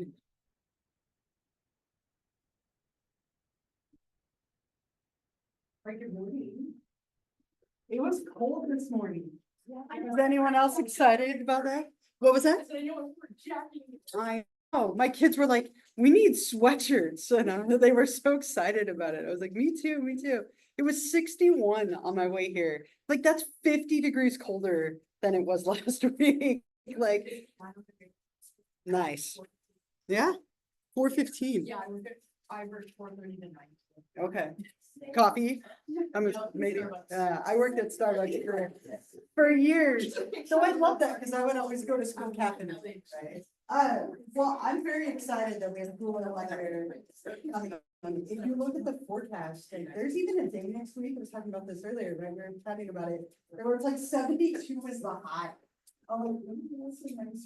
Good morning. It was cold this morning. Is anyone else excited about that? What was that? I know, my kids were like, we need sweatshirts, and they were so excited about it. I was like, me too, me too. It was 61 on my way here. Like, that's 50 degrees colder than it was last week. Like, nice. Yeah, 4:15. Yeah, I worked 4:30 to 9. Okay. Coffee. Maybe. I worked at Starbucks for years. So I love that because I would always go to school caffeine. Right? Well, I'm very excited that we have a cool elector coming up. If you look at the forecast, like, there's even a day next week. I was talking about this earlier, right? We were chatting about it. Where it's like 72 is the high. Oh,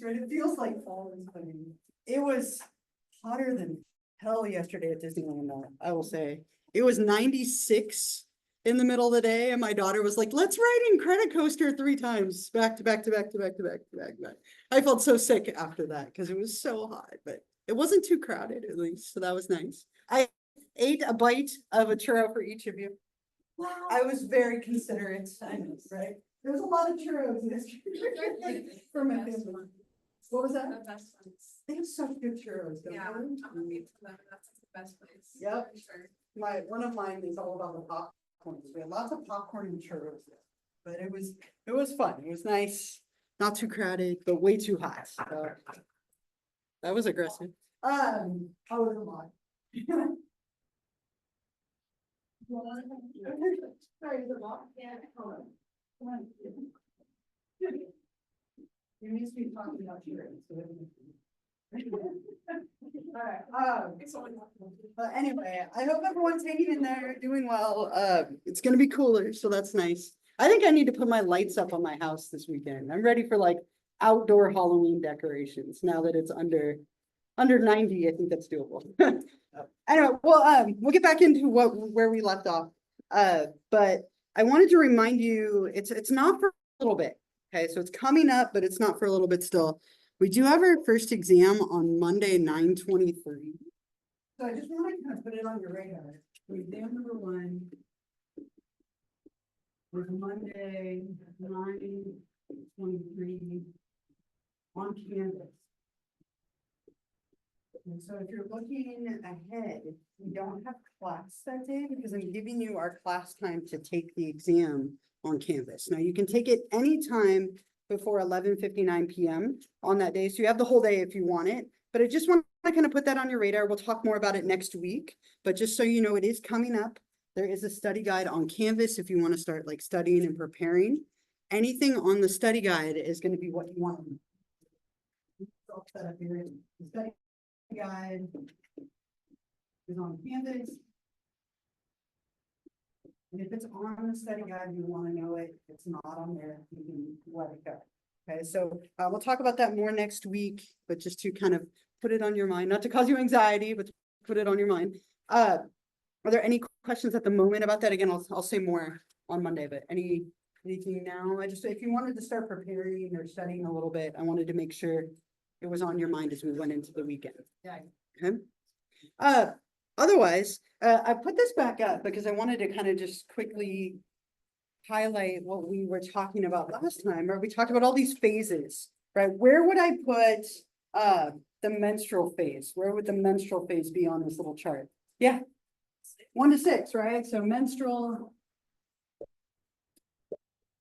right? It feels like fall is coming. It was hotter than hell yesterday at Disneyland, though, I will say. It was 96 in the middle of the day, and my daughter was like, let's ride in Credit Coaster 3 times, back to back to back to back to back to back to back. I felt so sick after that because it was so hot, but it wasn't too crowded at least, so that was nice. I ate a bite of a churro for each of you. Wow. I was very considerate, I know, right? There was a lot of churros for my family. What was that? The best ones. They have such good churros, don't Yeah, they? I'm gonna meet them. That's the best place. Yep. For sure. One of mine is all about the popcorn. We had lots of popcorn and churros there. But it was fun. It was nice. Not too crowded, but way too hot. So that was aggressive. How was the lot? Sorry, is it locked? Yeah. Hold on. Come on. You need to be talking about churros. Alright, but anyway, I hope everyone's hanging in there, doing well. It's gonna be cooler, so that's nice. I think I need to put my lights up on my house this weekend. I'm ready for like outdoor Halloween decorations now that it's under 90. I think that's doable. Anyway, well, we'll get back into where we left off. But I wanted to remind you, it's not for a little bit. Okay, so it's coming up, but it's not for a little bit still. We do have our first exam on Monday, 9/23. So I just want to kind of put it on your radar. Exam number 1 was Monday, 9/23 on Canvas. And so if you're looking ahead, we don't have class that day because I'm giving you our class time to take the exam on Canvas. Now you can take it anytime before 11:59 p.m. on that day. So you have the whole day if you want it, but I just want to kind of put that on your radar. We'll talk more about it next week, but just so you know, it is coming up. There is a study guide on Canvas if you want to start like studying and preparing. Anything on the study guide is going to be what you want. Set up here. The study guide is on Canvas. And if it's on the study guide, you want to know it. If it's not on there, you can let it go. Okay, so we'll talk about that more next week, but just to kind of put it on your mind, not to cause you anxiety, but to put it on your mind. Are there any questions at the moment about that? Again, I'll say more on Monday, but anything now? If you wanted to start preparing or studying a little bit, I wanted to make sure it was on your mind as we went into the weekend. Yeah. Okay. Otherwise, I put this back up because I wanted to kind of just quickly highlight what we were talking about last time, or we talked about all these phases, right? Where would I put the menstrual phase? Where would the menstrual phase be on this little chart? Yeah. 1 to 6, right? So menstrual.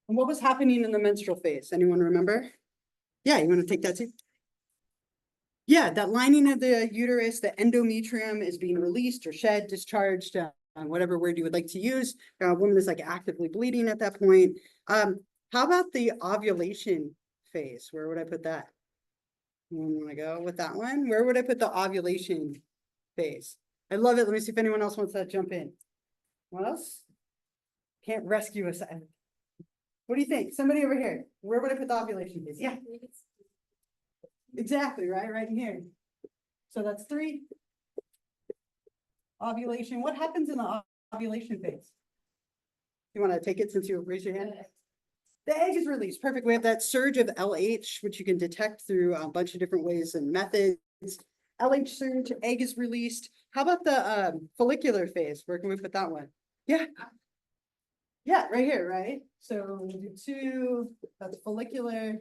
And what was happening in the menstrual phase? Anyone remember? Yeah, you want to take that too? Yeah, that lining of the uterus, the endometrium is being released or shed, discharged, whatever word you would like to use. Woman is like actively bleeding at that point. How about the ovulation phase? Where would I put that? You want to go with that one? Where would I put the ovulation phase? I love it. Let me see if anyone else wants to jump in. What else? Can't rescue us. What do you think? Somebody over here. Where would I put the ovulation phase? Yeah. Exactly, right in here. So that's 3. Ovulation. What happens in the ovulation phase? You want to take it since you raised your hand? The egg is released. Perfect. We have that surge of LH, which you can detect through a bunch of different ways and methods. LH surge, egg is released. How about the follicular phase? Where can we put that one? Yeah. Yeah, right here, right? So we'll do two, that's follicular.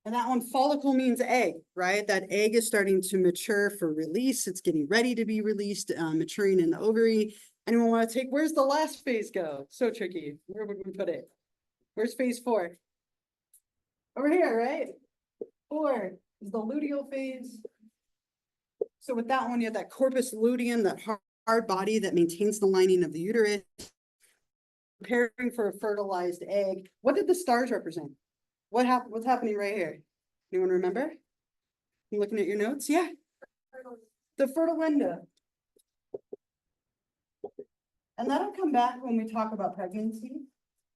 And that one, follicle means egg, right? That egg is starting to mature for release. It's getting ready to be released, maturing in the ovary. Anyone want to take, where's the last phase go? So tricky. Where would we put it? Where's phase 4? Over here, right? 4 is the luteal phase. So with that one, you have that corpus luteum, that hard body that maintains the lining of the uterus, preparing for a fertilized egg. What did the stars represent? What's happening right here? Anyone remember? You looking at your notes? Yeah. The fertile window. And that'll come back when we talk about pregnancy.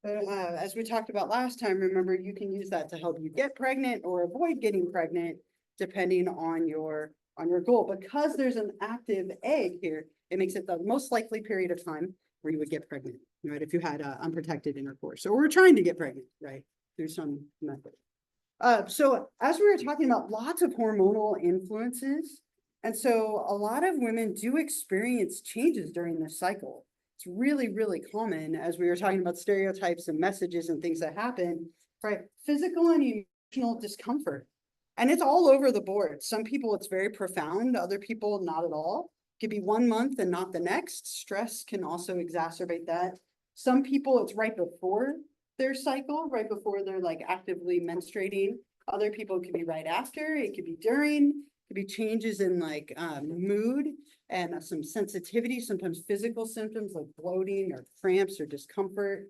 But as we talked about last time, remember, you can use that to help you get pregnant or avoid getting pregnant, depending on your goal. Because there's an active egg here, it makes it the most likely period of time where you would get pregnant, right? If you had unprotected intercourse, or we're trying to get pregnant, right? Through some method. So as we were talking about, lots of hormonal influences. And so a lot of women do experience changes during this cycle. It's really, really common, as we were talking about stereotypes and messages and things that happen, right? Physical and emotional discomfort. And it's all over the board. Some people, it's very profound. Other people, not at all. It could be 1 month and not the next. Stress can also exacerbate that. Some people, it's right before their cycle, right before they're like actively menstruating. Other people, it could be right after, it could be during, it could be changes in like mood and some sensitivity, sometimes physical symptoms like bloating or cramps or discomfort,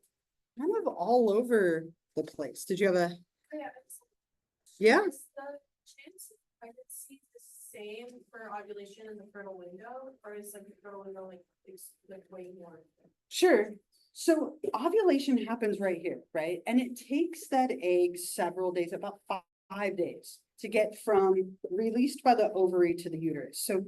kind of all over the place. Did you have a? Yeah. Is the chance of pregnancy the same for ovulation in the fertile window, or is the fertile window like way more? Sure. So ovulation happens right here, right? And it takes that egg several days, about 5 days, to get from released by the ovary to the uterus. So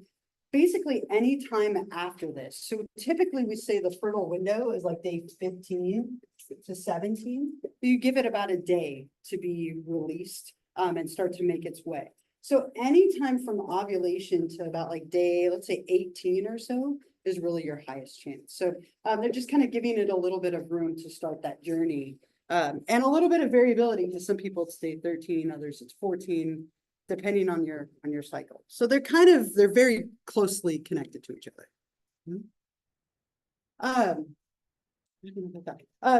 basically any time after this. So typically we say the fertile window is like day 15 to 17. You give it about a day to be released and start to make its way. So anytime from ovulation to about like day, let's say 18 or so, is really your highest chance. So they're just kind of giving it a little bit of room to start that journey. And a little bit of variability, because some people it's day 13, others it's 14, depending on your cycle. So they're very closely connected to each other.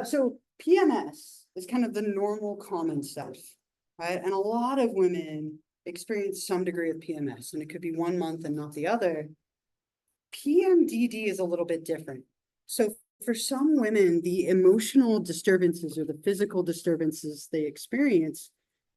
So PMS is kind of the normal common stuff, right? And a lot of women experience some degree of PMS, and it could be 1 month and not the other. PMDD is a little bit different. So for some women, the emotional disturbances or the physical disturbances they experience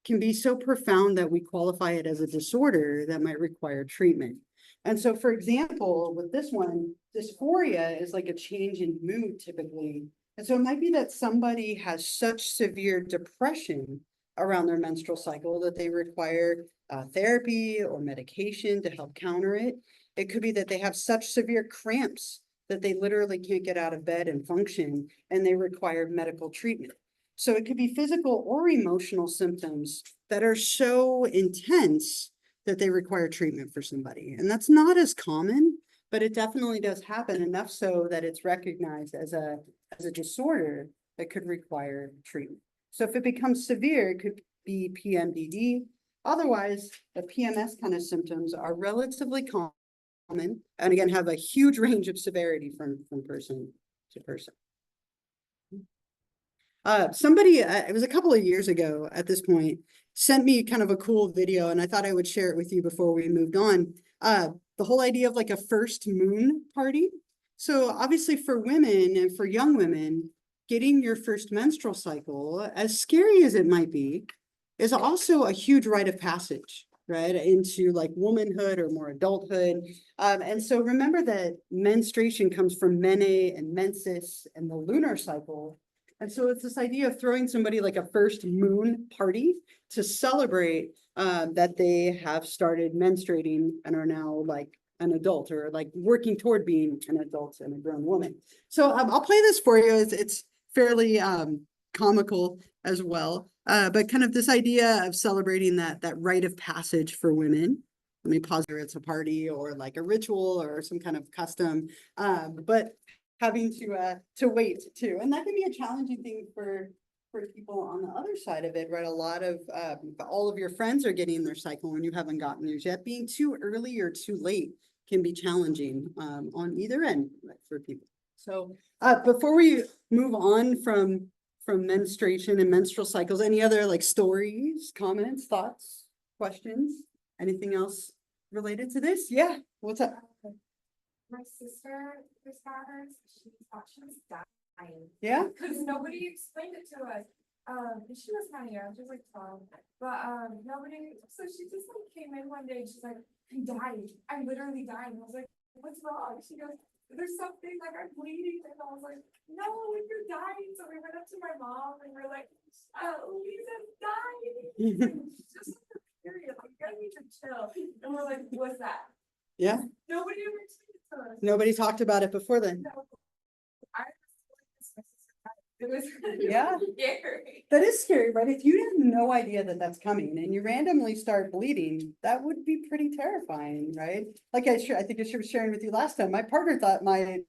can be so profound that we qualify it as a disorder that might require treatment. And so, for example, with this one, dysphoria is like a change in mood typically. And so it might be that somebody has such severe depression around their menstrual cycle that they require therapy or medication to help counter it. It could be that they have such severe cramps that they literally can't get out of bed and function, and they require medical treatment. So it could be physical or emotional symptoms that are so intense that they require treatment for somebody. And that's not as common, but it definitely does happen, enough so that it's recognized as a disorder that could require treatment. So if it becomes severe, it could be PMDD. Otherwise, the PMS kind of symptoms are relatively common, and again, have a huge range of severity from person to person. Somebody, it was a couple of years ago at this point, sent me kind of a cool video, and I thought I would share it with you before we moved on. The whole idea of like a first moon party. So obviously for women and for young women, getting your first menstrual cycle, as scary as it might be, is also a huge rite of passage, right, into like womanhood or more adulthood. And so remember that menstruation comes from mene and menses and the lunar cycle. And so it's this idea of throwing somebody like a first moon party to celebrate that they have started menstruating and are now like an adult, or like working toward being an adult and a grown woman. So I'll play this for you. It's fairly comical as well. But kind of this idea of celebrating that rite of passage for women. Let me pause here. It's a party or like a ritual or some kind of custom, but having to wait too, and that can be a challenging thing for people on the other side of it, right? A lot of all of your friends are getting their cycle and you haven't gotten yours yet. Being too early or too late can be challenging on either end, right, for people. So before we move on from menstruation and menstrual cycles, any other like stories, comments, thoughts, questions, anything else related to this? Yeah, what's up? My sister just got hers. She thought she was dying Yeah. because nobody explained it to us. And she was kind of young, she was like 12, but nobody. So she just like came in one day and she's like, "I'm dying. I'm literally dying." I was like, "What's wrong?" She goes, "There's something like I'm bleeding," and I was like, "No, you're dying." So we went up to my mom and we're like, "Lisa's dying." She's just like her period. Like, you guys need to chill. And we're like, "What's that?" Yeah. Nobody ever explained it to us. Nobody talked about it before then. No. I it was Yeah. scary. That is scary, right? If you have no idea that that's coming and you randomly start bleeding, that would be pretty terrifying, right? Like I think I was sharing with you last time. My partner thought my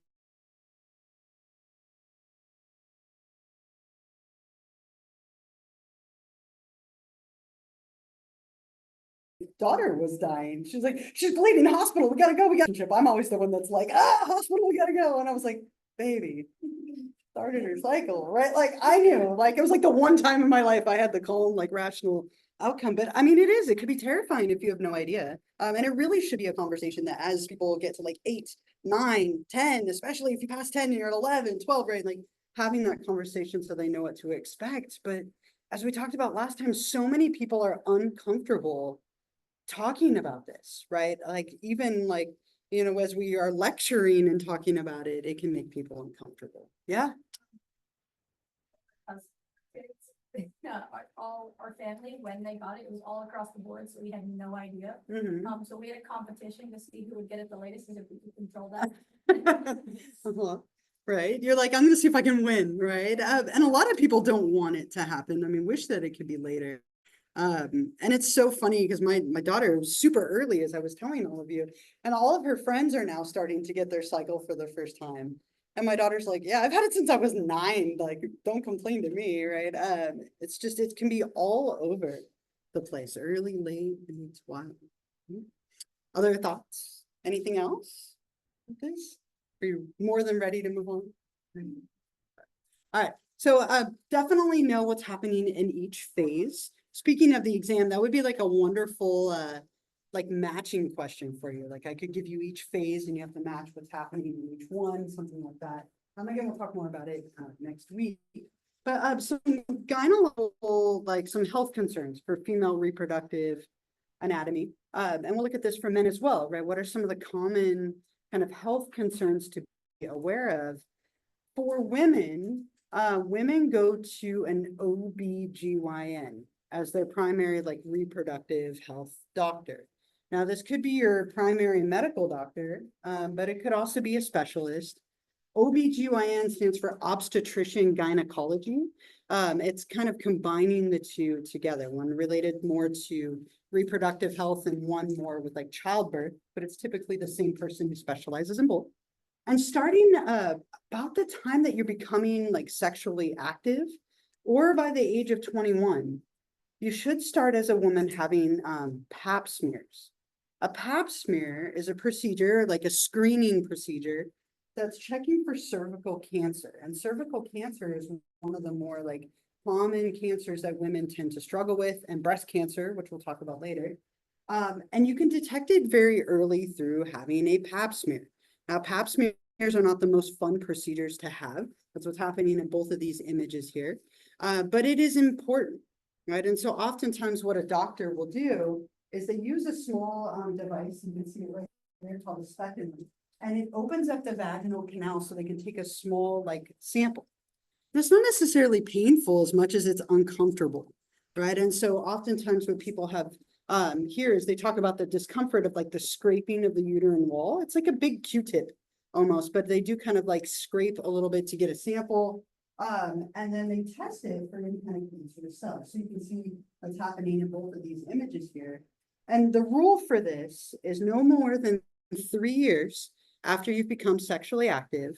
daughter was dying. She was like, "She's bleeding, hospital, we gotta go, we gotta." I'm always the one that's like, hospital, we gotta go. And I was like, baby, started her cycle, right? Like I knew, like it was like the one time in my life I had the calm, like rational outcome. But I mean, it could be terrifying if you have no idea. And it really should be a conversation that as people get to like 8, 9, 10, especially if you pass 10 and you're at 11, 12, right? Like having that conversation so they know what to expect. But as we talked about last time, so many people are uncomfortable talking about this, right? Like even like, as we are lecturing and talking about it, it can make people uncomfortable. Yeah. All our family, when they got it, it was all across the board, so we had no idea. So we had a competition to see who would get it the latest and if we could control that. Right. You're like, I'm gonna see if I can win, right? And a lot of people don't want it to happen. I mean, wish that it could be later. And it's so funny because my daughter was super early, as I was telling all of you, and all of her friends are now starting to get their cycle for the first time. And my daughter's like, "Yeah, I've had it since I was 9. Like, don't complain to me, right?" It's just, it can be all over the place, early, late, and it's wild. Other thoughts? Anything else with this? Are you more than ready to move on? All right. So definitely know what's happening in each phase. Speaking of the exam, that would be like a wonderful like matching question for you. Like I could give you each phase and you have to match what's happening in each one, something like that. Again, we'll talk more about it next week. But some gynecological, like some health concerns for female reproductive anatomy. And we'll look at this for men as well, right? What are some of the common kind of health concerns to be aware of? For women, women go to an OBGYN as their primary like reproductive health doctor. Now, this could be your primary medical doctor, but it could also be a specialist. OBGYN stands for obstetrician gynecology. It's kind of combining the two together, one related more to reproductive health and one more with like childbirth, but it's typically the same person who specializes in both. And starting about the time that you're becoming like sexually active or by the age of 21, you should start as a woman having pap smears. A pap smear is a procedure, like a screening procedure, that's checking for cervical cancer. And cervical cancer is one of the more like common cancers that women tend to struggle with, and breast cancer, which we'll talk about later. And you can detect it very early through having a pap smear. Now, pap smears are not the most fun procedures to have. That's what's happening in both of these images here. But it is important, right? And so oftentimes what a doctor will do is they use a small device, you can see it right there, called a speculum, and it opens up the vaginal canal so they can take a small like sample. It's not necessarily painful as much as it's uncomfortable, right? And so oftentimes what people have here is they talk about the discomfort of like the scraping of the uterine wall. It's like a big Q-tip almost, but they do kind of like scrape a little bit to get a sample. And then they test it for any kind of cancer cells. So you can see what's happening in both of these images here. And the rule for this is no more than 3 years after you've become sexually active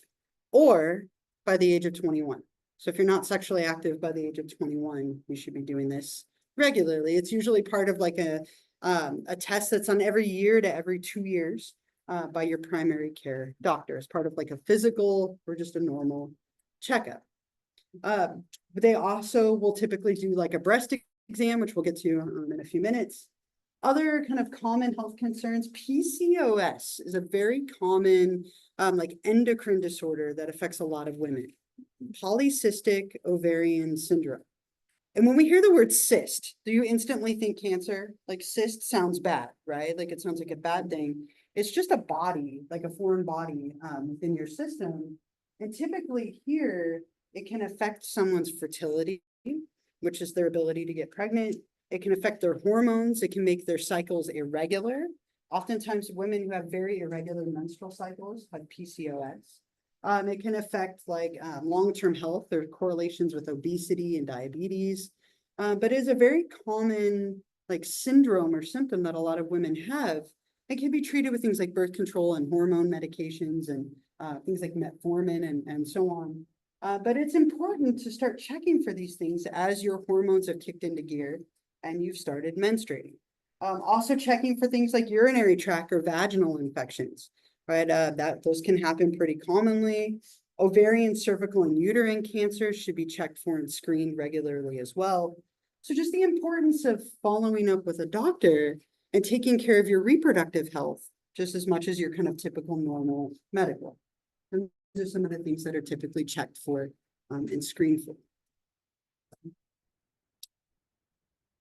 or by the age of 21. So if you're not sexually active by the age of 21, you should be doing this regularly. It's usually part of like a test that's on every year to every 2 years by your primary care doctor as part of like a physical or just a normal checkup. But they also will typically do like a breast exam, which we'll get to in a few minutes. Other kind of common health concerns, PCOS is a very common like endocrine disorder that affects a lot of women. Polycystic ovarian syndrome. And when we hear the word cyst, do you instantly think cancer? Like cyst sounds bad, right? Like it sounds like a bad thing. It's just a body, like a foreign body within your system. And typically here, it can affect someone's fertility, which is their ability to get pregnant. It can affect their hormones. It can make their cycles irregular. Oftentimes women who have very irregular menstrual cycles have PCOS. It can affect like long-term health. There are correlations with obesity and diabetes, but it is a very common like syndrome or symptom that a lot of women have. It can be treated with things like birth control and hormone medications and things like metformin and so on. But it's important to start checking for these things as your hormones have kicked into gear and you've started menstruating. Also checking for things like urinary tract or vaginal infections. Right, those can happen pretty commonly. Ovarian, cervical, and uterine cancers should be checked for and screened regularly as well. So just the importance of following up with a doctor and taking care of your reproductive health just as much as your kind of typical normal medical. And those are some of the things that are typically checked for and screened for.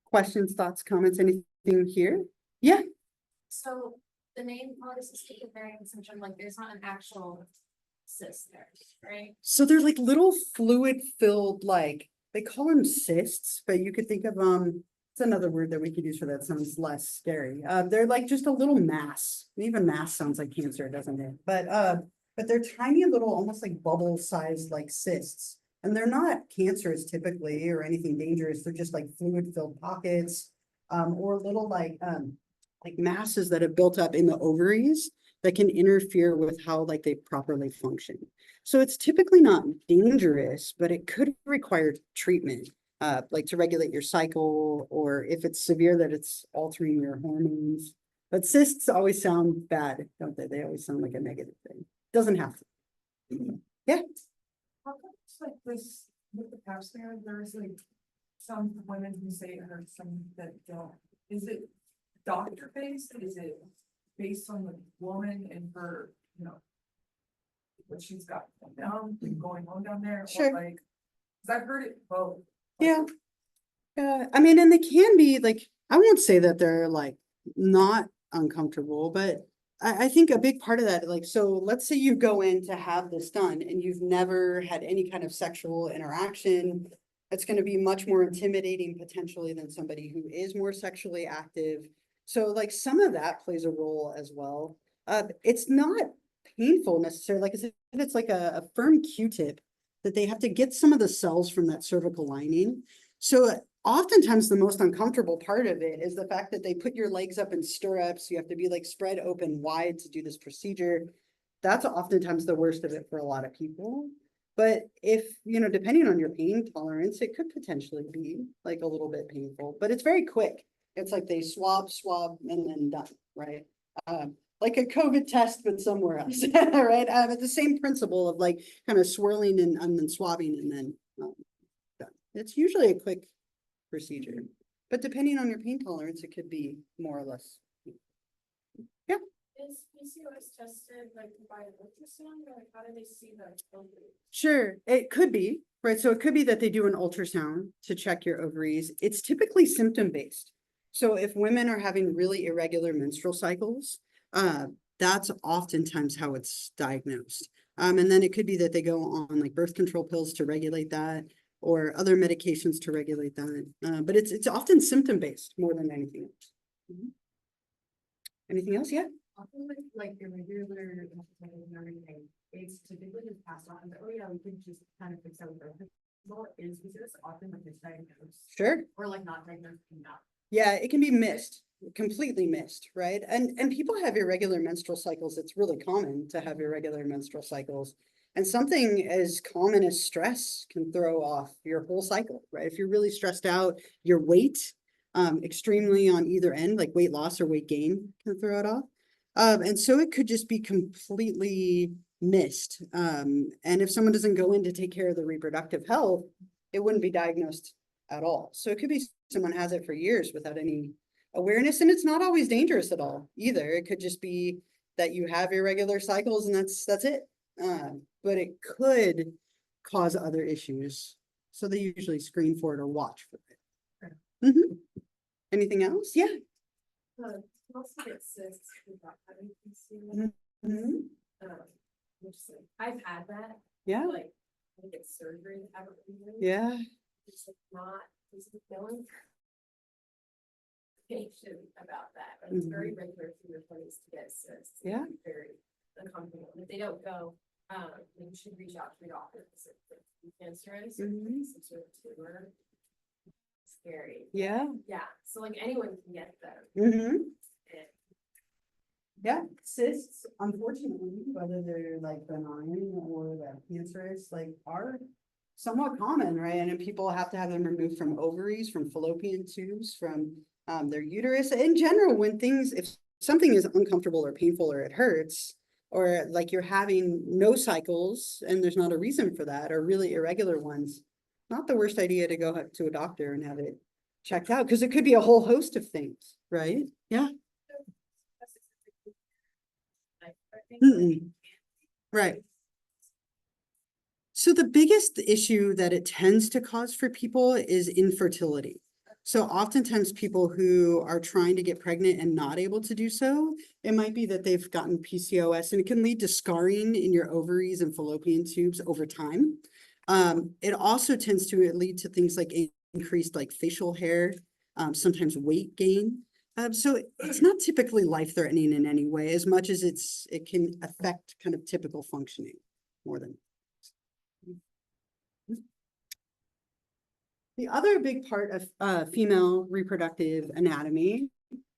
Questions, thoughts, comments, anything here? Yeah. So the name polycystic ovarian syndrome, like there's not an actual cyst there, right? So they're like little fluid filled, like they call them cysts, but you could think of it's another word that we could use for that. Sounds less scary. They're like just a little mass. Even mass sounds like cancer, doesn't it? But they're tiny little, almost like bubble sized like cysts. And they're not cancerous typically or anything dangerous. They're just like fluid filled pockets or little like masses that have built up in the ovaries that can interfere with how like they properly function. So it's typically not dangerous, but it could require treatment, like to regulate your cycle, or if it's severe that it's altering your hormones. But cysts always sound bad, don't they? They always sound like a negative thing. Doesn't have to. Yeah. How come it's like this with the pap smear, there's like some women who say it hurts, some that don't. Is it doctor based? Is it based on the woman and her, you know, what she's got going on down there? Sure. Or like, cause I've heard it both. Yeah. I mean, and they can be like, I won't say that they're like not uncomfortable, but I think a big part of that, like, so let's say you go in to have this done and you've never had any kind of sexual interaction. It's going to be much more intimidating potentially than somebody who is more sexually active. So like some of that plays a role as well. It's not painful necessarily, like it's like a firm Q-tip that they have to get some of the cells from that cervical lining. So oftentimes the most uncomfortable part of it is the fact that they put your legs up in stirrups. You have to be like spread open wide to do this procedure. That's oftentimes the worst of it for a lot of people. But if, you know, depending on your pain tolerance, it could potentially be like a little bit painful, but it's very quick. It's like they swab, and then done, right? Like a COVID test, but somewhere else, right? But the same principle of like kind of swirling and then swabbing and then done. It's usually a quick procedure, but depending on your pain tolerance, it could be more or less. Yeah. Is PCOS tested like by an ultrasound, or like how do they see the ovary? Sure, it could be, right? So it could be that they do an ultrasound to check your ovaries. It's typically symptom based. So if women are having really irregular menstrual cycles, that's oftentimes how it's diagnosed. And then it could be that they go on like birth control pills to regulate that, or other medications to regulate that. But it's often symptom based more than anything else. Anything else? Yeah. Often with like irregular and everything, it's typically just passed on, but oh yeah, we could just kind of fix that with birth control. Is this often like misdiagnosed Sure. or like not diagnosed enough? Yeah, it can be missed, completely missed, right? And people have irregular menstrual cycles. It's really common to have irregular menstrual cycles. And something as common as stress can throw off your whole cycle, right? If you're really stressed out, your weight, extremely on either end, like weight loss or weight gain can throw it off. And so it could just be completely missed. And if someone doesn't go in to take care of the reproductive health, it wouldn't be diagnosed at all. So it could be someone has it for years without any awareness, and it's not always dangerous at all either. It could just be that you have irregular cycles and that's it. But it could cause other issues. So they usually screen for it or watch for it. Mhm. Anything else? Yeah. Also get cysts without having PCOS. Mhm. Which is like, I've had that, Yeah. like, I get surgery to have it removed. Yeah. It's like not, it's a feeling. Patient about that, but it's very regular for your twenties to get cysts. It can Yeah. be Very uncomfortable. And if they don't go, you should reach out to your doctor because it's cancerous or some sort of tumor. Scary. Yeah. Yeah, so like anyone can get them. Mm-hmm. It- Yeah, cysts, unfortunately, whether they're like benign or that cancerous, like are somewhat common, right? And then people have to have them removed from ovaries, from fallopian tubes, from their uterus. In general, when things, if something is uncomfortable or painful or it hurts, or like you're having no cycles and there's not a reason for that, or really irregular ones, not the worst idea to go to a doctor and have it checked out, because it could be a whole host of things, right? Yeah. I think Mm-mm. Right. So the biggest issue that it tends to cause for people is infertility. So oftentimes people who are trying to get pregnant and not able to do so, it might be that they've gotten PCOS, and it can lead to scarring in your ovaries and fallopian tubes over time. It also tends to lead to things like increased like facial hair, sometimes weight gain. So it's not typically life-threatening in any way, as much as it can affect kind of typical functioning more than. The other big part of female reproductive anatomy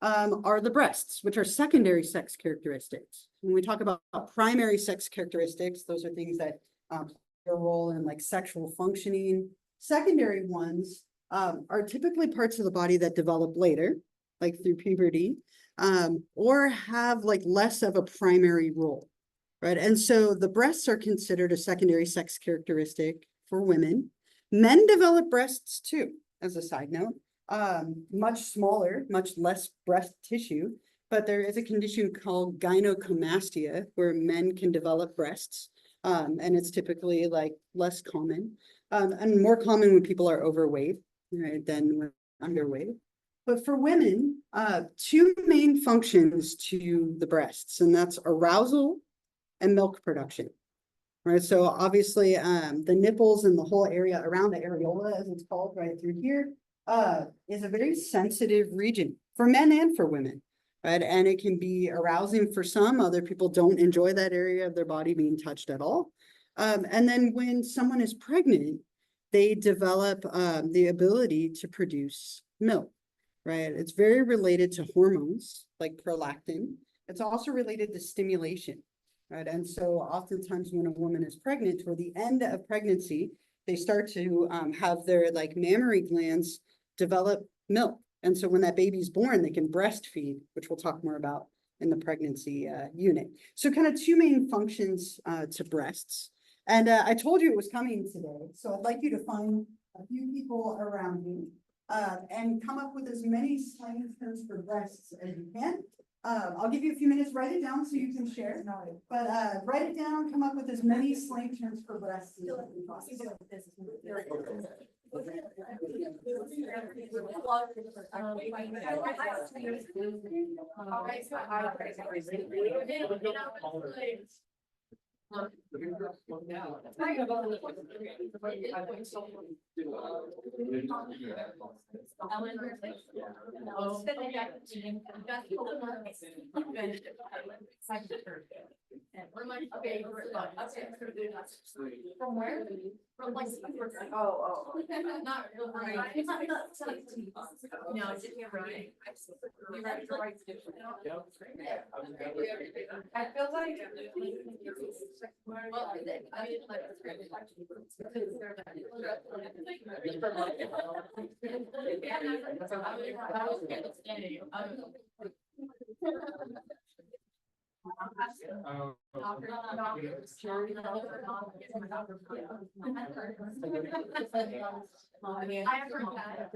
are the breasts, which are secondary sex characteristics. When we talk about primary sex characteristics, those are things that play a role in like sexual functioning. Secondary ones are typically parts of the body that develop later, like through puberty, or have like less of a primary role, right? And so the breasts are considered a secondary sex characteristic for women. Men develop breasts too, as a side note, much smaller, much less breast tissue, but there is a condition called gynecomastia where men can develop breasts. And it's typically like less common, and more common when people are overweight, right, than when underweight. But for women, two main functions to the breasts, and that's arousal and milk production. Right, so obviously, the nipples and the whole area around the areola, as it's called, right through here, is a very sensitive region for men and for women, right? And it can be arousing for some. Other people don't enjoy that area of their body being touched at all. And then when someone is pregnant, they develop the ability to produce milk, right? It's very related to hormones like prolactin. It's also related to stimulation. Right. And so oftentimes when a woman is pregnant, toward the end of pregnancy, they start to have their like mammary glands develop milk. And so when that baby's born, they can breastfeed, which we'll talk more about in the pregnancy unit. So kind of two main functions to breasts. And I told you it was coming today. So I'd like you to find a few people around you and come up with as many slang terms for breasts as you can. I'll give you a few minutes, write it down so you can share, but write it down, come up with as many slang terms for breasts. We're my favorite. From where? From like. Oh. Not real right. No, it's just you're right. You're right, you're right. I feel like. Well, I mean, like. I have heard that.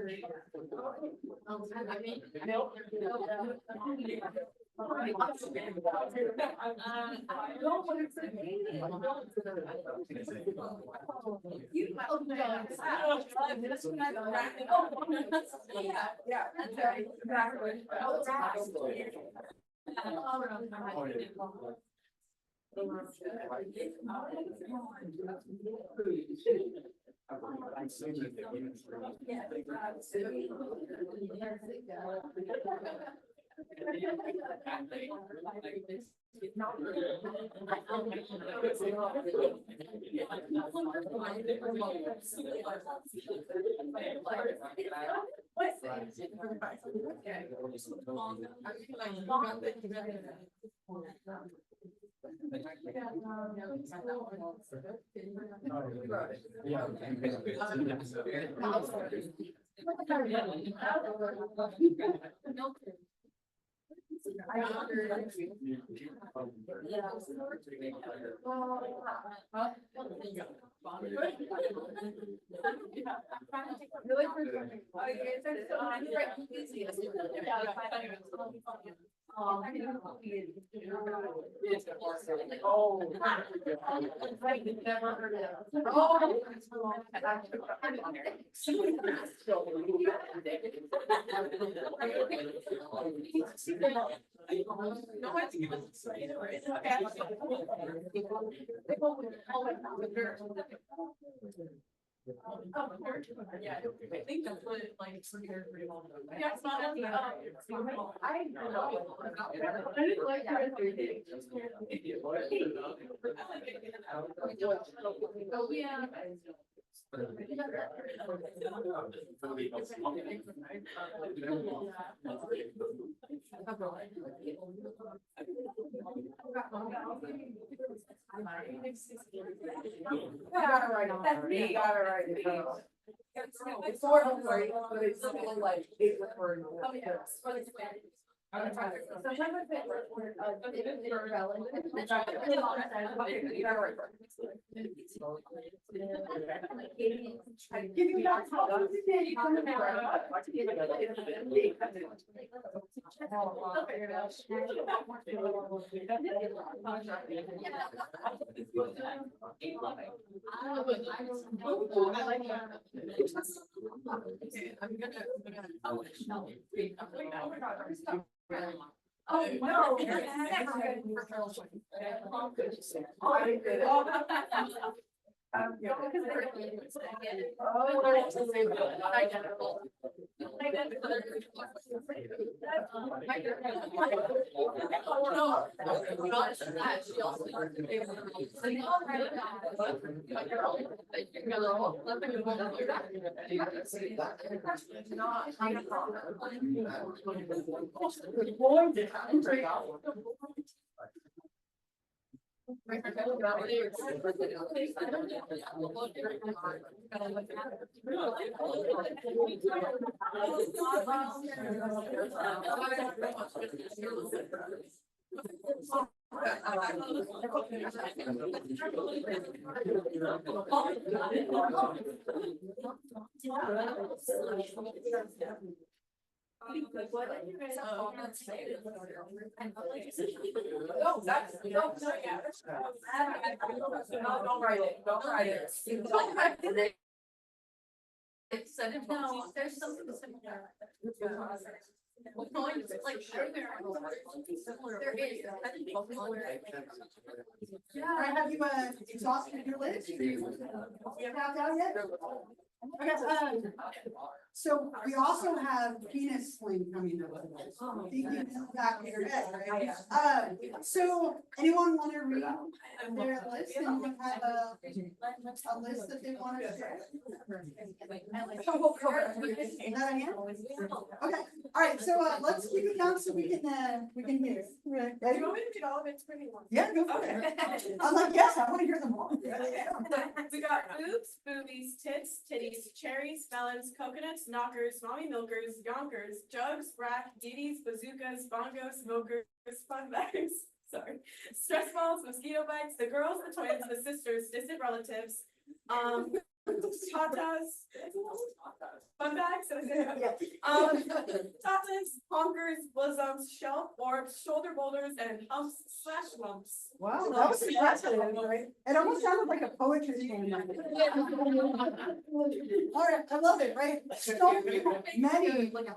Yeah, I think that's what it like prepared for you all. Yeah, it's not. I didn't like that. Oh, yeah. That's me. Got it right. It's sort of like, but it's still like, it's referring. Oh, yeah. For the twin. Sometimes I think they're relevant. Give you that. Oh, no. No, that's, no, yeah. No, don't write it, don't write it. Don't write it. It's said it. No, there's something similar. Like, there is. All right, have you exhausted your list? You tapped out yet? Okay, so we also have penis sling coming up. Thinking back here, right? So anyone want to read their list and have a list that they want to share? Is that a hand? Okay, all right, so let's keep it down so we can hear. Ready? You want me to read all of it? It's pretty long. Yeah, go for it. I'm like, yes, I want to hear them all. We got boobs, boobies, tits, titties, cherries, melons, coconuts, knockers, mommy milkers, yonkers, jugs, brack, diddies, bazookas, bongos, smokers, fun bags, sorry, stress balls, mosquito bites, the girls, the twins, the sisters, distant relatives, tatas, fun bags, tatas, honkers, bosoms, shelf orbs, shoulder boulders, and humps/lumps. Wow, that was impressive, right? It almost sounded like a poetry slam. All right, I love it, right? So many.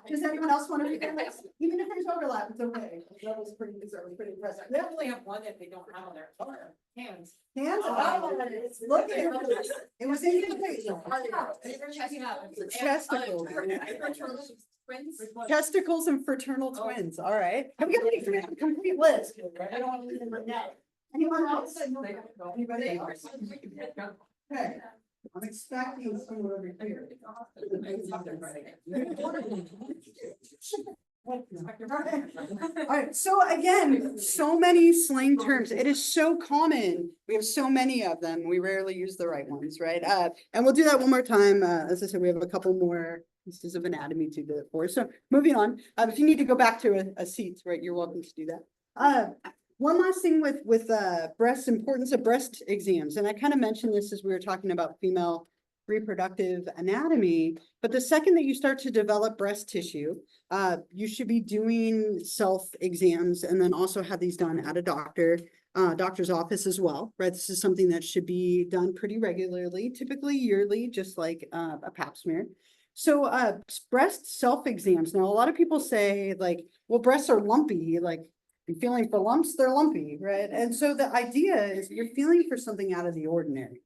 Does anyone else want to read their list? Even if there's overlap, it's okay. That was pretty impressive. They definitely have one that they don't have on their hands. Hands up. Look at it. It was in your face. Testicles. Testicles and fraternal twins, all right. Have we got a complete list? I don't want to leave them right now. Anyone else? Anybody else? Okay, I'm expecting someone over here. All right, so again, so many slang terms. It is so common. We have so many of them. We rarely use the right ones, right? And we'll do that one more time. As I said, we have a couple more pieces of anatomy to do it for. So moving on, if you need to go back to a seat, right, you're welcome to do that. One last thing with breast, importance of breast exams. And I kind of mentioned this as we were talking about female reproductive anatomy, but the second that you start to develop breast tissue, you should be doing self exams and then also have these done at a doctor's office as well, right? This is something that should be done pretty regularly, typically yearly, just like a pap smear. So breast self exams. Now, a lot of people say like, well, breasts are lumpy, like you're feeling for lumps, they're lumpy, right? And so the idea is you're feeling for something out of the ordinary,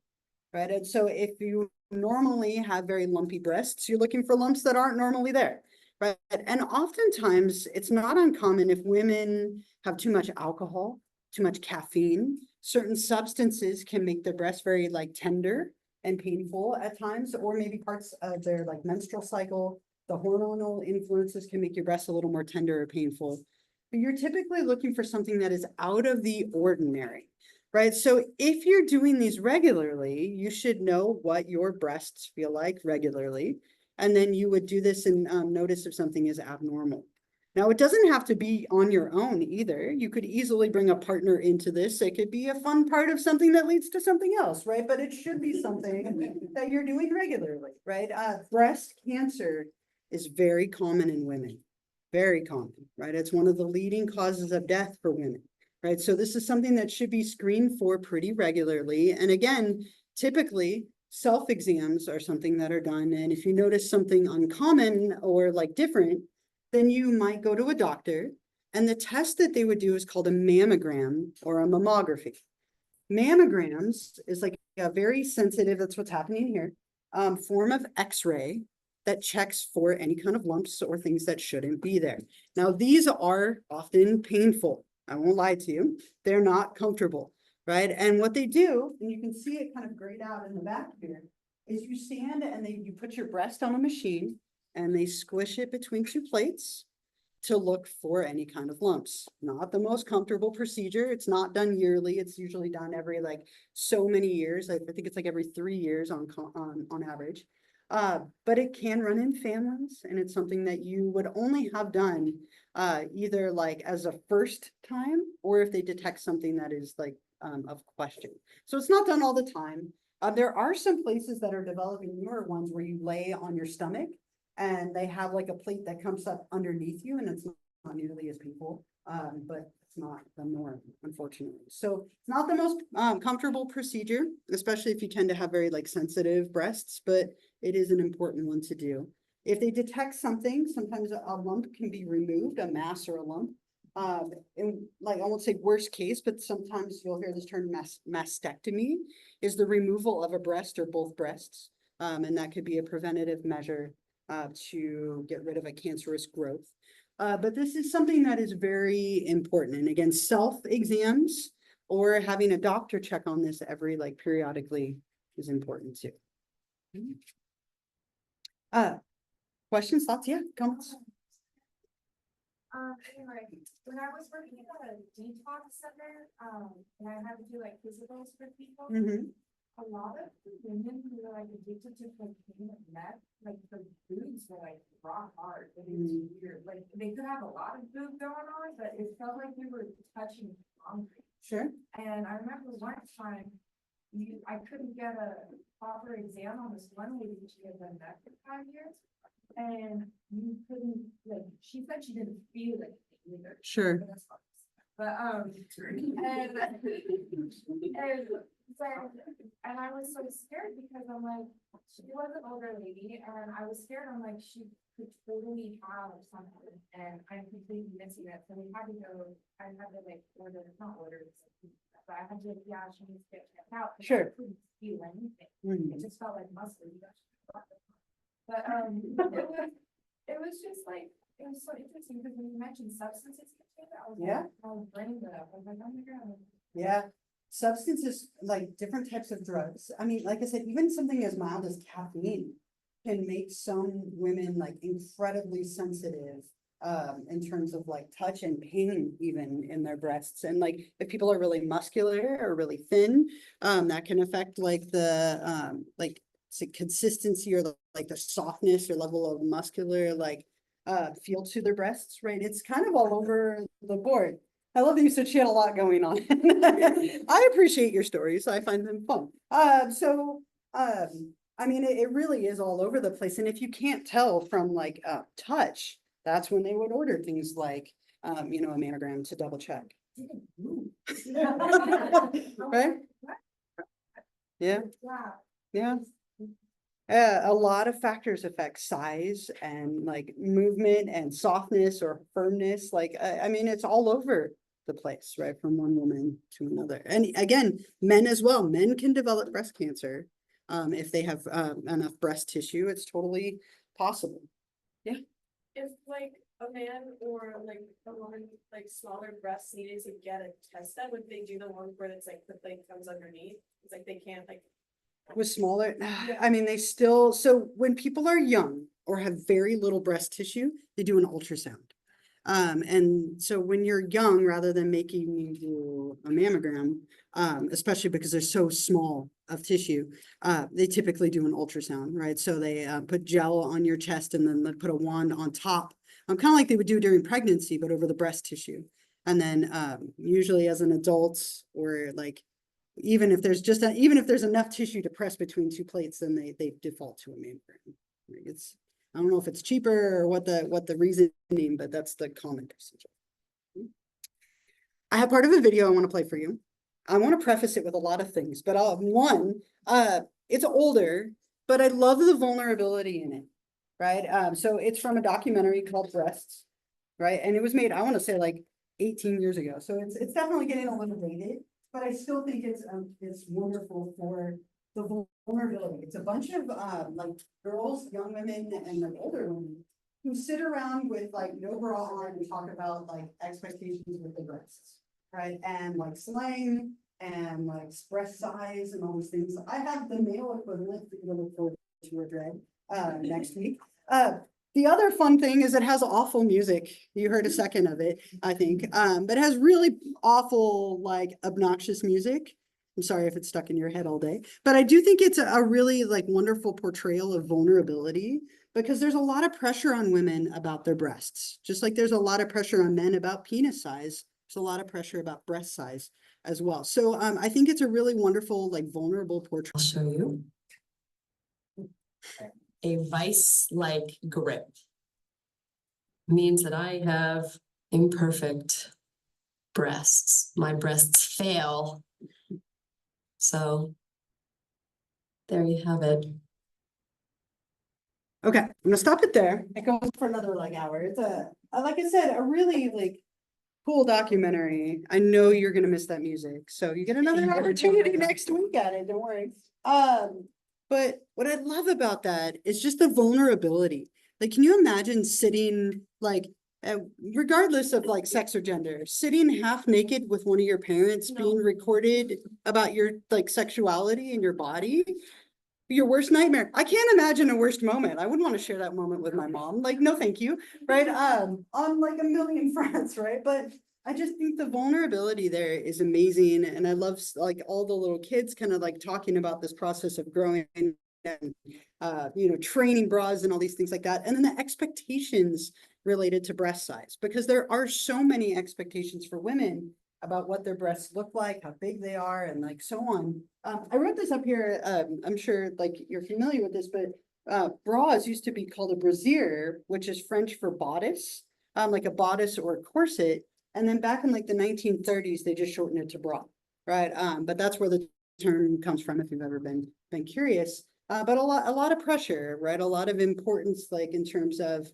right? And so if you normally have very lumpy breasts, you're looking for lumps that aren't normally there, right? And oftentimes it's not uncommon if women have too much alcohol, too much caffeine, certain substances can make their breast very like tender and painful at times, or maybe parts of their like menstrual cycle, the hormonal influences can make your breast a little more tender or painful. But you're typically looking for something that is out of the ordinary. Right, so if you're doing these regularly, you should know what your breasts feel like regularly, and then you would do this and notice if something is abnormal. Now, it doesn't have to be on your own either. You could easily bring a partner into this. It could be a fun part of something that leads to something else, right? But it should be something that you're doing regularly, right? Breast cancer is very common in women, very common, right? It's one of the leading causes of death for women. Right, so this is something that should be screened for pretty regularly. And again, typically self-exams are something that are done. And if you notice something uncommon or like different, then you might go to a doctor. And the test that they would do is called a mammogram or a mammography. Mammograms is like a very sensitive, that's what's happening here, form of X-ray that checks for any kind of lumps or things that shouldn't be there. Now, these are often painful. I won't lie to you, they're not comfortable, right? And what they do, and you can see it kind of grayed out in the back here, is you stand and you put your breast on a machine and they squish it between two plates to look for any kind of lumps. Not the most comfortable procedure. It's not done yearly. It's usually done every like so many years. I think it's like every 3 years on average. But it can run in families, and it's something that you would only have done either like as a first time, or if they detect something that is like of question. So it's not done all the time. There are some places that are developing newer ones where you lay on your stomach and they have like a plate that comes up underneath you, and it's not nearly as painful, but it's not the norm, unfortunately. So it's not the most comfortable procedure, especially if you tend to have very like sensitive breasts, but it is an important one to do. If they detect something, sometimes a lump can be removed, a mass or a lump. And like, I won't say worst case, but sometimes you'll hear this term mastectomy is the removal of a breast or both breasts. And that could be a preventative measure to get rid of a cancerous growth. But this is something that is very important. And again, self-exams or having a doctor check on this every periodically is important too. Questions, thoughts? Yeah, comments? Anyway, when I was working at a detox center, and I had to do like physicals for people, Mhm. a lot of the women who were like addicted to cocaine and meth, like the boobs were like rock hard. It was weird. Like they could have a lot of boob going on, but it felt like we were touching concrete. Sure. And I remember one time, I couldn't get a proper exam on this one lady, she had been meth for 5 years. And you couldn't, like, she said she didn't feel it either. Sure. But that's fine. But, and I was so scared because I'm like, she was an older lady and I was scared. I'm like, she could totally have something and I'm completely missing it. So we had to go, I had to like order, not order, but I had to, yeah, she needs to get checked out. Sure. I couldn't feel anything. Mhm. It just felt like muscle. But it was just like, it was so interesting because when you mentioned substances, I was Yeah. like, my brain lit up. I was like, oh my God. Yeah, substances, like different types of drugs. I mean, like I said, even something as mild as caffeine can make some women like incredibly sensitive in terms of like touch and pain even in their breasts. And like if people are really muscular or really thin, that can affect like the consistency or the softness or level of muscular feel to their breasts, right? It's kind of all over the board. I love that you said she had a lot going on. I appreciate your stories. I find them fun. I mean, it really is all over the place. And if you can't tell from touch, that's when they would order things like, a mammogram to double check. Right? Yeah. Yeah. A lot of factors affect size and like movement and softness or firmness. I mean, it's all over the place, right? From one woman to another. And again, men as well. Men can develop breast cancer if they have enough breast tissue. It's totally possible. Yeah. If like a man or like a woman with like smaller breasts needed to get a test done, would they do the one where it's like the thing comes underneath? It's like they can't like. With smaller, I mean, so when people are young or have very little breast tissue, they do an ultrasound. And so when you're young, rather than making you do a mammogram, especially because they're so small of tissue, they typically do an ultrasound, right? So they put gel on your chest and then they put a wand on top, kind of like they would do during pregnancy, but over the breast tissue. And then usually as an adult or even if there's enough tissue to press between two plates, then they default to a mammogram. I don't know if it's cheaper or what the reasoning, but that's the common procedure. I have part of a video I want to play for you. I want to preface it with a lot of things, but it's older, but I love the vulnerability in it, right? So it's from a documentary called Breasts, right? And it was made, I want to say 18 years ago. So it's definitely getting a little dated. But I still think it's wonderful for the vulnerability. It's a bunch of girls, young women, and older women who sit around with no bra on and talk about expectations with the breasts, right? And slang and breast size and all these things. I have the male equivalent that you're gonna look forward to, Dread, next week. The other fun thing is it has awful music. You heard a second of it, I think. But it has really awful, obnoxious music. I'm sorry if it's stuck in your head all day, but I do think it's a really wonderful portrayal of vulnerability because there's a lot of pressure on women about their breasts. Just like there's a lot of pressure on men about penis size, there's a lot of pressure about breast size as well. So I think it's a really wonderful, vulnerable portrayal. I'll show you. A vice-like grip means that I have imperfect breasts. My breasts fail. So there you have it. Okay, I'm gonna stop it there. It goes for another like hour. It's like I said, a really like cool documentary. I know you're gonna miss that music, so you get another opportunity next week at it, don't worry. But what I love about that is just the vulnerability. Like, can you imagine sitting like, regardless of like sex or gender, sitting half naked with one of your parents being recorded about your like sexuality and your body? Your worst nightmare. I can't imagine a worst moment. I wouldn't want to share that moment with my mom. Like, no, thank you. Right. On like a million fronts, right? But I just think the vulnerability there is amazing. And I love like all the little kids kind of like talking about this process of growing and training bras and all these things like that. And then the expectations related to breast size, because there are so many expectations for women about what their breasts look like, how big they are, and like so on. I wrote this up here. I'm sure like you're familiar with this, but bras used to be called a brassiere, which is French for bodice, like a bodice or a corset. And then back in like the 1930s, they just shortened it to bra, right? But that's where the term comes from, if you've ever been curious. But a lot of pressure, right? A lot of importance, like in terms of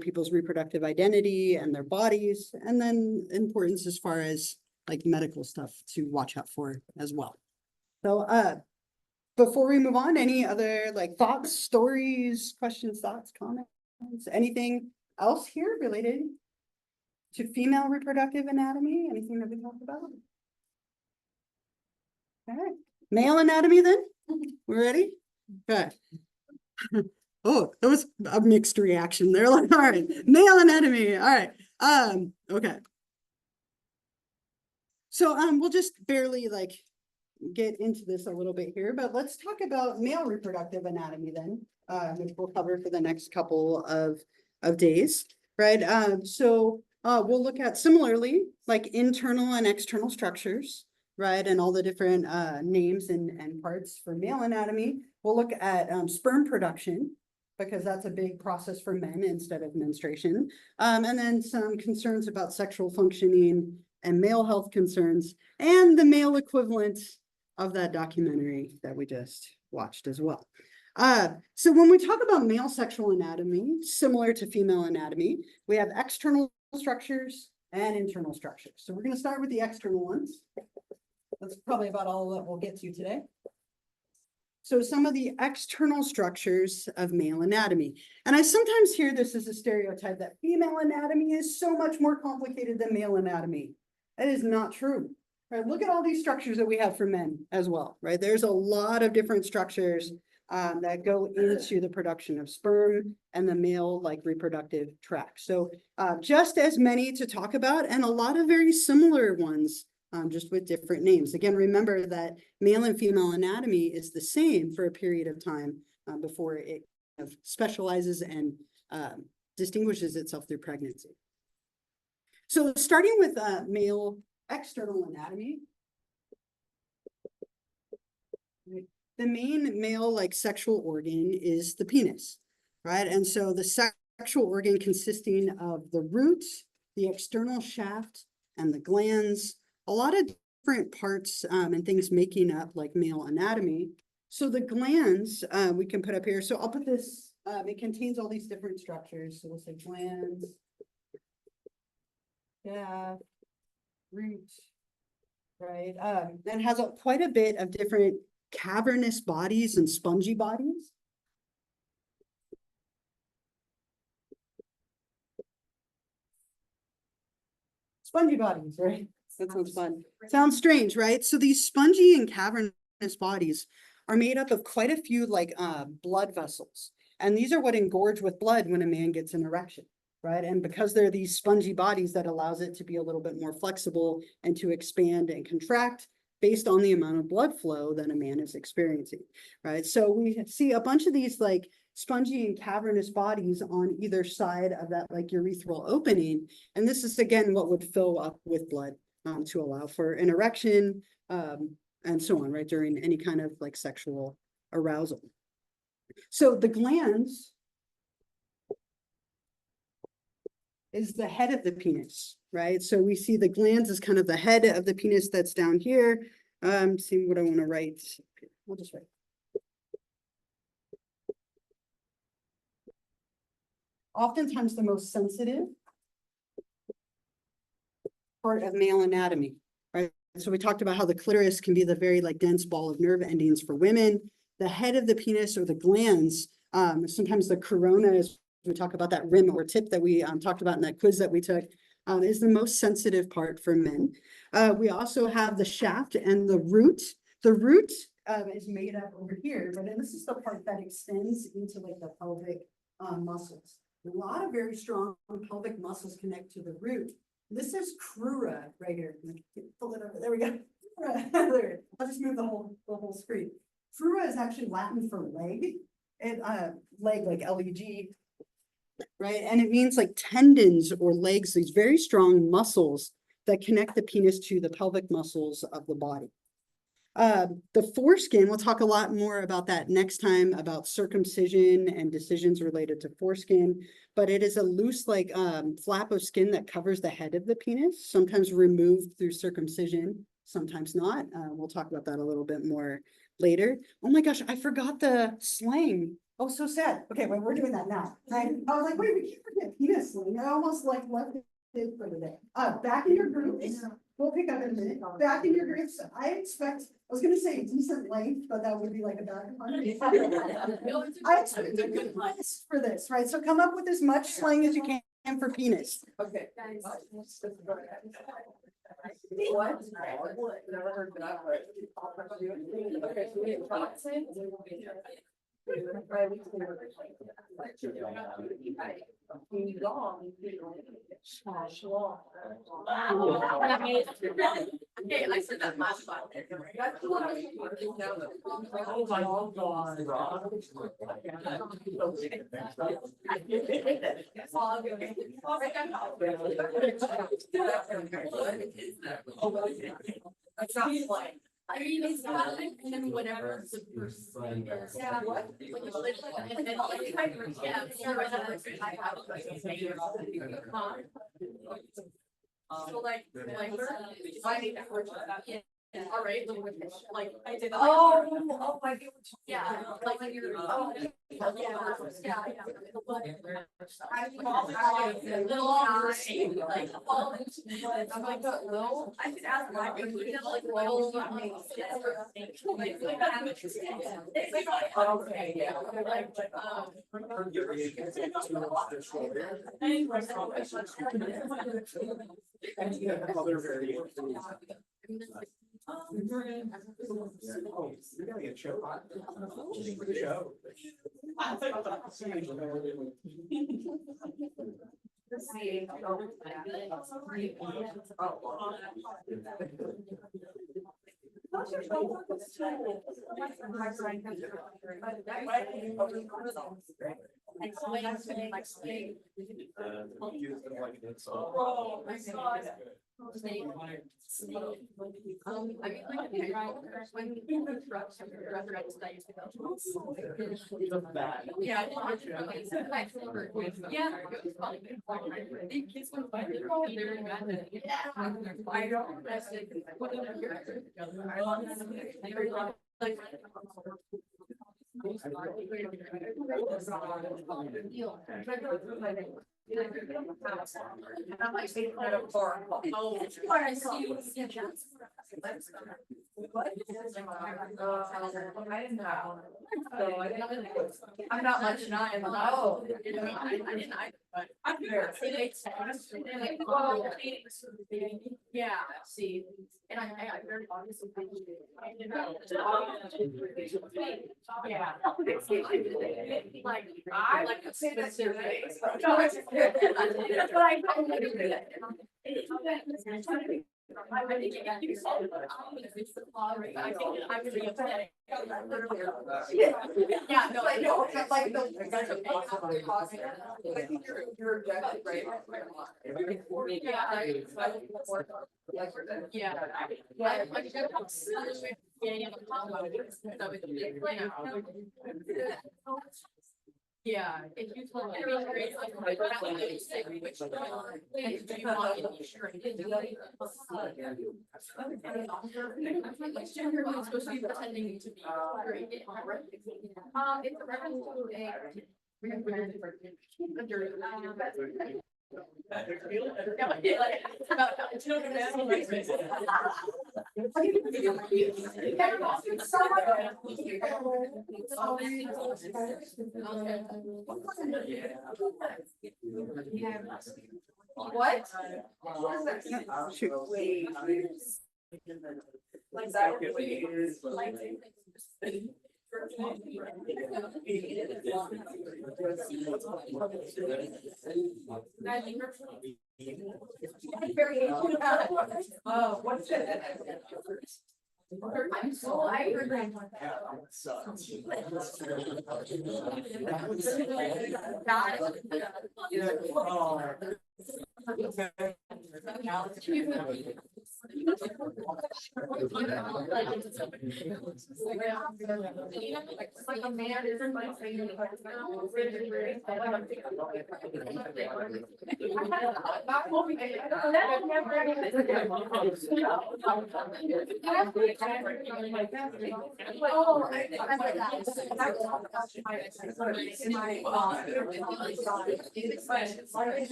people's reproductive identity and their bodies, and then importance as far as like medical stuff to watch out for as well. So before we move on, any other like thoughts, stories, questions, thoughts, comments, anything else here related to female reproductive anatomy? Anything that we talked about? All right, male anatomy then? We're ready? Okay. Oh, that was a mixed reaction there. Like, all right, male anatomy. All right. Okay. So we'll just barely like get into this a little bit here, but let's talk about male reproductive anatomy then, which we'll cover for the next couple of days, right? So we'll look at similarly like internal and external structures, right? And all the different names and parts for male anatomy. We'll look at sperm production, because that's a big process for men instead of menstruation. And then some concerns about sexual functioning and male health concerns, and the male equivalent of that documentary that we just watched as well. So when we talk about male sexual anatomy, similar to female anatomy, we have external structures and internal structures. So we're going to start with the external ones. That's probably about all that we'll get to today. So some of the external structures of male anatomy. And I sometimes hear this as a stereotype that female anatomy is so much more complicated than male anatomy. That is not true. Right? Look at all these structures that we have for men as well, right? There's a lot of different structures that go into the production of sperm and the male like reproductive tract. So just as many to talk about, and a lot of very similar ones, just with different names. Again, remember that male and female anatomy is the same for a period of time before it kind of specializes and distinguishes itself through pregnancy. So starting with male external anatomy, the main male like sexual organ is the penis, right? And so the sexual organ consisting of the root, the external shaft, and the glands, a lot of different parts and things making up like male anatomy. So the glands we can put up here. So I'll put this, it contains all these different structures. So we'll say glands, shaft, root, right? That has quite a bit of different cavernous bodies and spongy bodies. Spongy bodies, right? That sounds fun. Sounds strange, right? So these spongy and cavernous bodies are made up of quite a few like blood vessels. And these are what engorge with blood when a man gets an erection, right? And because they're these spongy bodies, that allows it to be a little bit more flexible and to expand and contract based on the amount of blood flow that a man is experiencing, right? So we see a bunch of these like spongy and cavernous bodies on either side of that like urethral opening. And this is again what would fill up with blood to allow for an erection and so on, right? During any kind of like sexual arousal. So the glands is the head of the penis, right? So we see the glands as kind of the head of the penis that's down here. See what I want to write. I'll just write. oftentimes the most sensitive part of male anatomy, right? So we talked about how the clitoris can be the very like dense ball of nerve endings for women. The head of the penis or the glands, sometimes the corona, as we talk about that rim or tip that we talked about in that quiz that we took, is the most sensitive part for men. We also have the shaft and the root. The root is made up over here, but then this is the part that extends into like the pelvic muscles. A lot of very strong pelvic muscles connect to the root. This is crura right here. Pull it over. There we go. There. I'll just move the whole screen. Crura is actually Latin for leg. And leg like leg, right? And it means like tendons or legs, these very strong muscles that connect the penis to the pelvic muscles of the body. The foreskin, we'll talk a lot more about that next time, about circumcision and decisions related to foreskin, but it is a loose like flap of skin that covers the head of the penis, sometimes removed through circumcision, sometimes not. We'll talk about that a little bit more later. Oh my gosh, I forgot the slang. Oh, so sad. Okay, well, we're doing that now. Right? I was like, wait, we can't forget penis slang. I almost like left it for today. Back in your groups. We'll pick up in a minute. Back in your groups, I was gonna say decent length, but that would be like a back of I expect a good list for this, right? So come up with as much slang as you can for penis. Okay. What? Never heard that. Okay, I said that last time. It's not like. I mean, it's not like, and then whatever the person is. Yeah, what? Like, it's like, and then like, yeah, so I have like a mayor. So like, I need that word, yeah. All right, like, I did. Oh my God. Yeah, like, when you're, oh, yeah. I'm like, no, I could ask my, like, well, Okay, yeah. Other variations. We gotta get show. Show. Oh, my God. I mean, like, when resurrected, I used to go. Yeah. Yeah. The kids would find it. I don't. I'm like, they put it for. Oh, I see. What? I didn't know. So I didn't. I'm not much an eye, but oh. I didn't, but I'm Fair. like, well, yeah, see, and I very obviously. Yeah. Like, I like to say that's their face. But I think you said it, but it's the law, right? I think I'm really upset. Yeah, no, I know, It's like the. I think you're objective, right? Yeah. Yeah. Like, getting in the combo. Yeah, if you told me, it's like, which, do you want to be sure? Like, generally, supposed to be pretending to be great. It's a reference to a What? Shoot. Like that. Oh, what's it? I'm so I heard like a man isn't like saying it's like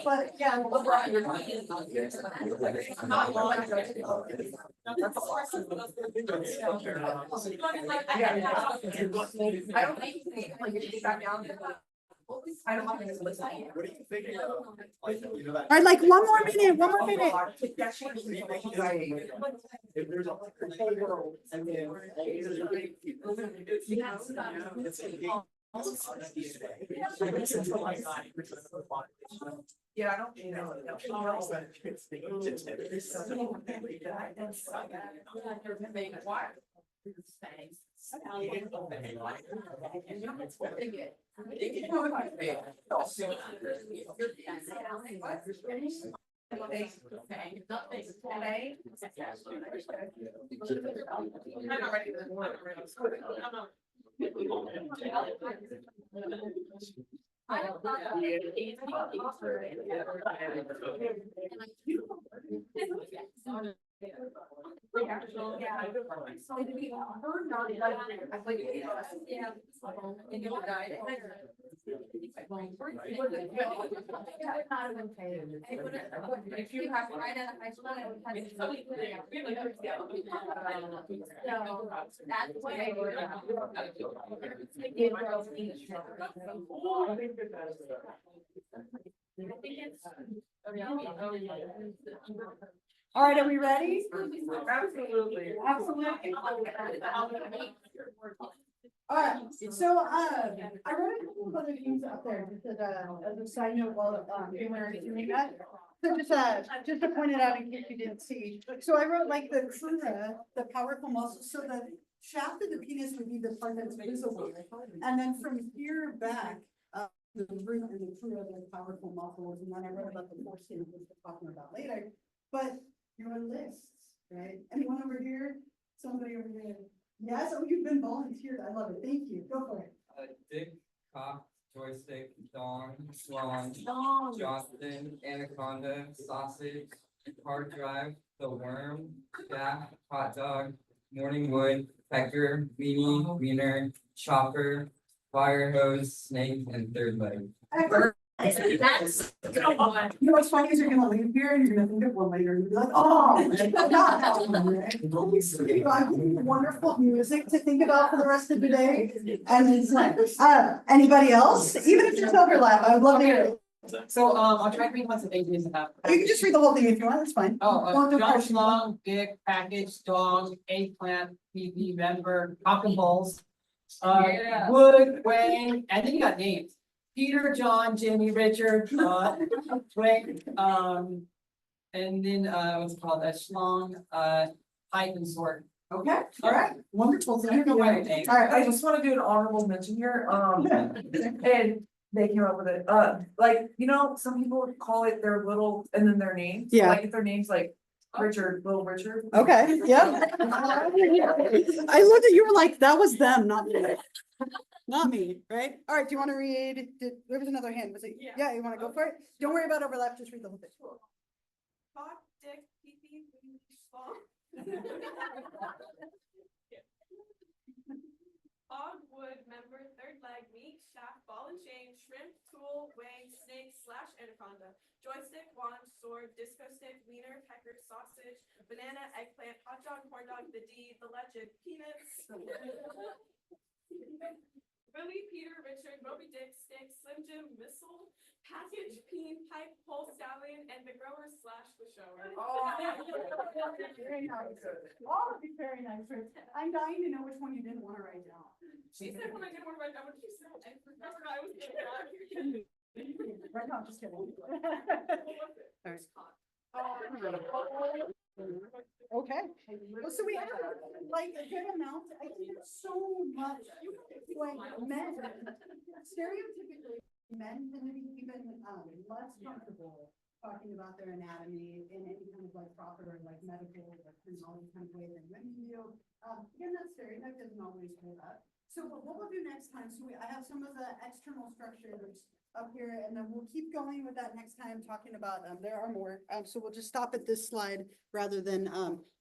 But yeah. I don't think like if you got down. I don't want to listen. What do you think? You know that. All right, like one more minute, one more minute. If there's a whole world and then. Yeah, I don't, you know. I don't know. If you have right at high school, I would that's why All right, are we ready? Absolutely. Absolutely. All right, so I wrote a couple of other things up there just as a side note while we were doing that. So just to point it out in case you didn't see. So I wrote like the crura, the powerful muscle, so the shaft of the penis would be the part that's visible. And then from here back, the root and the crura, the powerful muscles. And then I wrote about the foreskin, which we're talking about later. But your lists, right? Anyone over here? Somebody over here? Yes, oh, you've been volunteered. I love it. Thank you. Go for it. Dick, cock, joystick, dong, swan, Johnston, anaconda, sausage, hard drive, the worm, jack, hot dog, morning wood, pecker, weenie, wiener, chopper, fire hose, snake, and third leg. That's a good one. You know what's funny is you're gonna leave here and you're gonna think of one later and you'll be like, oh, I forgot that one, right? You know, I'm giving you wonderful music to think about for the rest of the day. And it's like, anybody else? Even if there's overlap, I would love to hear it. So, I'll try to read what's the pages about. You can just read the whole thing if you want, it's fine. Don't do John questions. Schlong, Dick, package, dog, eggplant, PV, member, cock and balls. Wood, Wayne, and then you got names. Peter, John, Jimmy, Richard, Rick, and then, what's it called, Schlong, pipe and sword. Okay, all right, wonderful. Thank you. All All right, right, I just wanna do an honorable mention here, and they came up with it, like, you know, some people call it their little, and then their names. Yeah. Like if their name's like Richard, little Richard. Okay, yeah. I looked at you, were like, that was them, not me. Not me, right? All right, do you want to read, there was another hand, was it? Yeah. Yeah, you want to go for it? Don't worry about overlap, just read the whole thing. Cock, dick, pee-pee, wee, schlong. Hog, wood, member, third leg, meat, shaft, ball and chain, shrimp, tool, wing, snake, slash anaconda, joystick, wand, sword, disco stick, wiener, pecker, sausage, banana, eggplant, hot dog, corn dog, the D, the legend, peanuts. Billy, Peter, Richard, Moby Dick, Stick, Slim Jim, Missile, Package, Peen, Pipe, Pole Stallion, and the grower slash the shower. Very nice. All of you very nice. I'm dying to know which one you didn't want to write down. She said when I didn't want to write down what she said, I forgot I was getting that. Right now, just kidding. Okay, well, so we have like a good amount, I think there's so much, like men, stereotypically, men tend to be even less comfortable talking about their anatomy in any kind of like proper, like medical, or terminology kind of way than women do. Again, that stereotype doesn't always hold up. So what we'll do next time, so I have some of the external structures up here, and then we'll keep going with that next time, talking about, there are more, so we'll just stop at this slide rather than,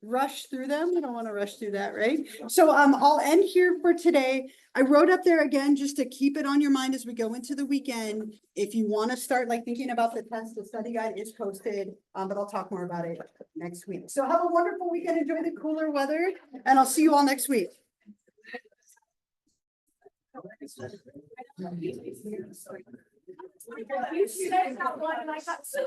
rush through them. We don't want to rush through that, right? So, I'll end here for today. I wrote up there again, just to keep it on your mind as we go into the weekend. If you want to start like thinking about the test, the study guide is posted, but I'll talk more about it next week. So have a wonderful weekend, enjoy the cooler weather, and I'll see you all next week. You said that one and I got so